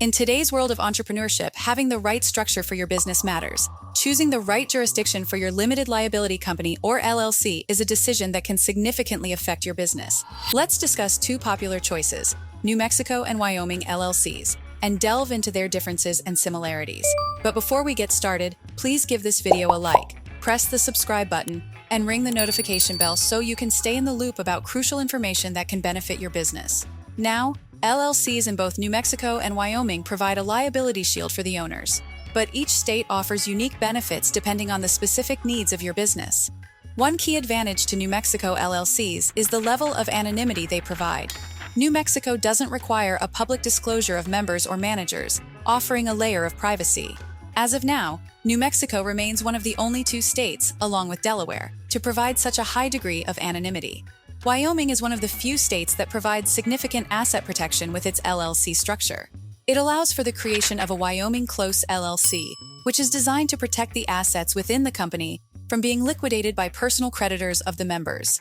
In today's world of entrepreneurship, having the right structure for your business matters. Choosing the right jurisdiction for your limited liability company or LLC is a decision that can significantly affect your business. Let's discuss two popular choices, New Mexico and Wyoming LLCs, and delve into their differences and similarities. But before we get started, please give this video a like, press the subscribe button, and ring the notification bell so you can stay in the loop about crucial information that can benefit your business. Now, LLCs in both New Mexico and Wyoming provide a liability shield for the owners, but each state offers unique benefits depending on the specific needs of your business. One key advantage to New Mexico LLCs is the level of anonymity they provide. New Mexico doesn't require a public disclosure of members or managers, offering a layer of privacy. As of now, New Mexico remains one of the only two states, along with Delaware, to provide such a high degree of anonymity. Wyoming is one of the few states that provides significant asset protection with its LLC structure. It allows for the creation of a Wyoming Close LLC, which is designed to protect the assets within the company from being liquidated by personal creditors of the members.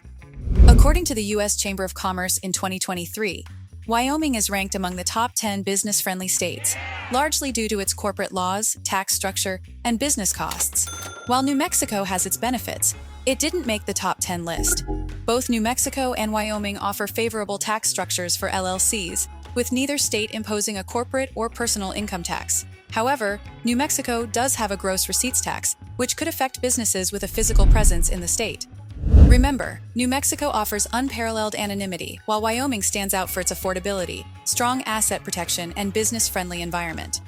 According to the U.S. Chamber of Commerce in 2023, Wyoming is ranked among the top 10 business-friendly states, largely due to its corporate laws, tax structure, and business costs. While New Mexico has its benefits, it didn't make the top 10 list. Both New Mexico and Wyoming offer favorable tax structures for LLCs, with neither state imposing a corporate or personal income tax. However, New Mexico does have a gross receipts tax, which could affect businesses with a physical presence in the state. Remember, New Mexico offers unparalleled anonymity, while Wyoming stands out for its affordability, strong asset protection, and business-friendly environment.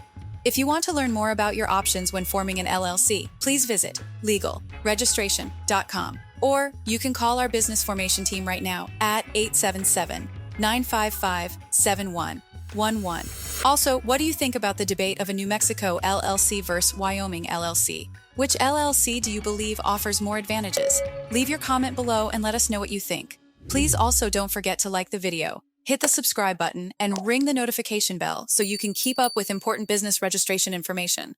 If you want to learn more about your options when forming an LLC, please visit legalregistration.com, or you can call our business formation team right now at 877-955-7111. Also, what do you think about the debate of a New Mexico LLC versus Wyoming LLC? Which LLC do you believe offers more advantages? Leave your comment below and let us know what you think. Please also don't forget to like the video, hit the subscribe button, and ring the notification bell so you can keep up with important business registration information.